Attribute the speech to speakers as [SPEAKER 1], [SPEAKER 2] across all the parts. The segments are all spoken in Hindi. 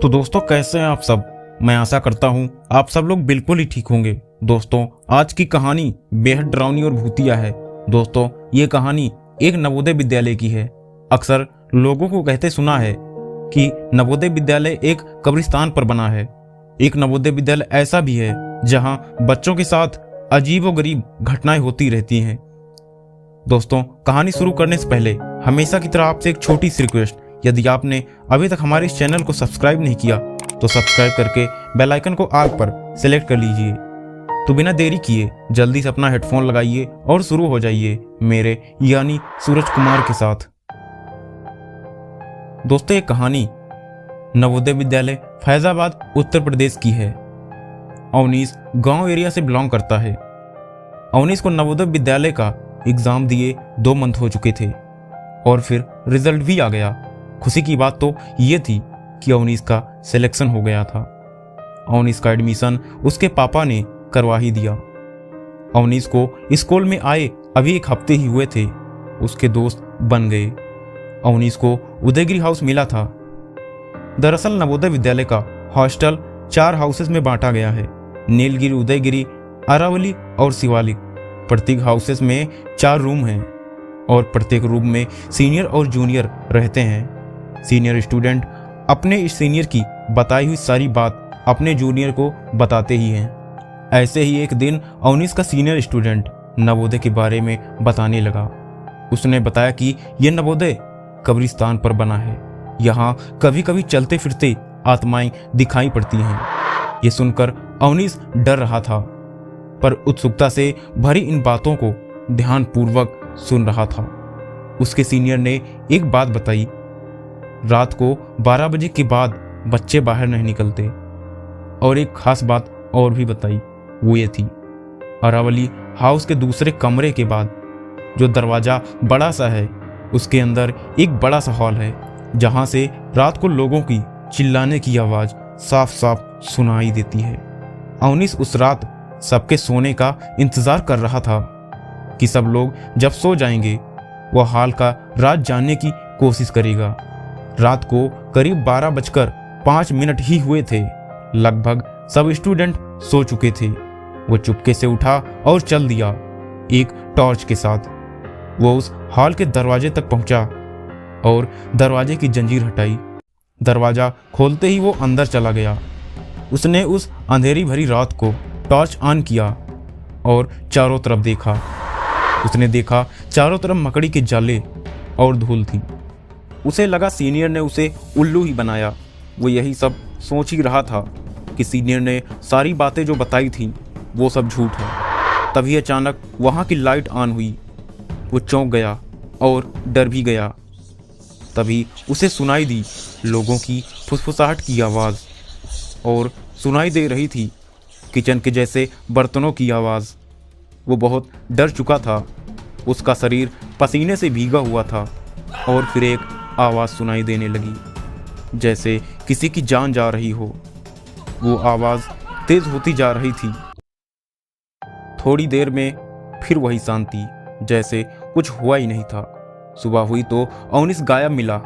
[SPEAKER 1] तो दोस्तों कैसे हैं आप सब। मैं आशा करता हूं आप सब लोग बिल्कुल ही ठीक होंगे। दोस्तों आज की कहानी बेहद डरावनी और भूतिया है। दोस्तों ये कहानी एक नवोदय विद्यालय की है। अक्सर लोगों को कहते सुना है कि नवोदय विद्यालय एक कब्रिस्तान पर बना है। एक नवोदय विद्यालय ऐसा भी है जहां बच्चों के साथ अजीबोगरीब घटनाएं होती रहती हैं। दोस्तों कहानी शुरू करने से पहले हमेशा की तरह आपसे एक छोटी सी रिक्वेस्ट, यदि आपने अभी तक हमारे इस चैनल को सब्सक्राइब नहीं किया तो सब्सक्राइब करके बेल आइकन को ऑल पर सिलेक्ट कर लीजिए। तो बिना देरी किए जल्दी से अपना हेडफोन लगाइए और शुरू हो जाइए मेरे यानी सूरज कुमार के साथ। दोस्तों ये कहानी नवोदय विद्यालय फैजाबाद उत्तर प्रदेश की है। अवनीश गांव एरिया से बिलोंग करता है। अवनीश को नवोदय विद्यालय का एग्जाम दिए 2 मंथ हो चुके थे और फिर रिजल्ट भी आ गया। खुशी की बात तो ये थी कि अवनीश का सिलेक्शन हो गया था। अवनीश का एडमिशन उसके पापा ने करवा ही दिया। अवनीश को स्कूल में आए अभी 1 हफ्ते ही हुए थे, उसके दोस्त बन गए। अवनीश को उदयगिरी हाउस मिला था। दरअसल नवोदय विद्यालय का हॉस्टल 4 हाउसेस में बांटा गया है, नीलगिरी, उदयगिरी, अरावली और शिवालिक। प्रत्येक हाउसेस में 4 रूम हैं और प्रत्येक रूम में सीनियर और जूनियर रहते हैं। सीनियर स्टूडेंट अपने सीनियर की बताई हुई सारी बात अपने जूनियर को बताते ही हैं। ऐसे ही एक दिन अवनीश का सीनियर स्टूडेंट नवोदय के बारे में बताने लगा। उसने बताया कि यह नवोदय कब्रिस्तान पर बना है। यहाँ कभी कभी चलते फिरते आत्माएं दिखाई पड़ती हैं। ये सुनकर अवनीश डर रहा था, पर उत्सुकता से भरी इन बातों को ध्यानपूर्वक सुन रहा था। उसके सीनियर ने एक बात बताई, रात को 12 बजे के बाद बच्चे बाहर नहीं निकलते। और एक खास बात और भी बताई, वो ये थी, अरावली हाउस के दूसरे कमरे के बाद जो दरवाजा बड़ा सा है उसके अंदर एक बड़ा सा हॉल है जहां से रात को लोगों की चिल्लाने की आवाज साफ साफ सुनाई देती है। अवनीश उस रात सबके सोने का इंतजार कर रहा था कि सब लोग जब सो जाएंगे वह हाल का राज जानने की कोशिश करेगा। रात को करीब 12:05 ही हुए थे। लगभग सब स्टूडेंट सो चुके थे। वो चुपके से उठा और चल दिया एक टॉर्च के साथ। वो उस हॉल के दरवाजे तक पहुंचा और दरवाजे की जंजीर हटाई। दरवाजा खोलते ही वो अंदर चला गया। उसने उस अंधेरी भरी रात को टॉर्च ऑन किया और चारों तरफ देखा। उसने देखा चारों तरफ मकड़ी के जाले और धूल थी। उसे लगा सीनियर ने उसे उल्लू ही बनाया। वो यही सब सोच ही रहा था कि सीनियर ने सारी बातें जो बताई थी वो सब झूठ है। तभी अचानक वहाँ की लाइट ऑन हुई। वो चौंक गया और डर भी गया। तभी उसे सुनाई दी लोगों की फुसफुसाहट की आवाज़ और सुनाई दे रही थी किचन के जैसे बर्तनों की आवाज़। वो बहुत डर चुका था। उसका शरीर पसीने से भीगा हुआ था और फिर एक आवाज़ सुनाई देने लगी जैसे किसी की जान जा रही हो। वो आवाज़ तेज होती जा रही थी। थोड़ी देर में फिर वही शांति, जैसे कुछ हुआ ही नहीं था। सुबह हुई तो अवनीश गायब मिला।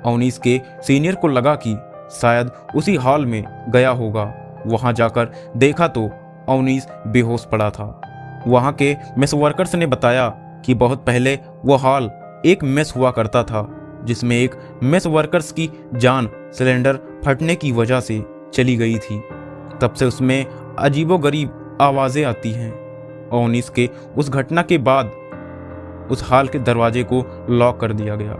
[SPEAKER 1] अवनीश के सीनियर को लगा कि शायद उसी हॉल में गया होगा। वहां जाकर देखा तो अवनीश बेहोश पड़ा था। वहां के मेस वर्कर्स ने बताया कि बहुत पहले वो हॉल एक मेस हुआ करता था जिसमें एक मेस वर्कर्स की जान सिलेंडर फटने की वजह से चली गई थी। तब से उसमें अजीबोगरीब आवाज़ें आती हैं। अवनीश के उस घटना के बाद उस हॉल के दरवाजे को लॉक कर दिया गया।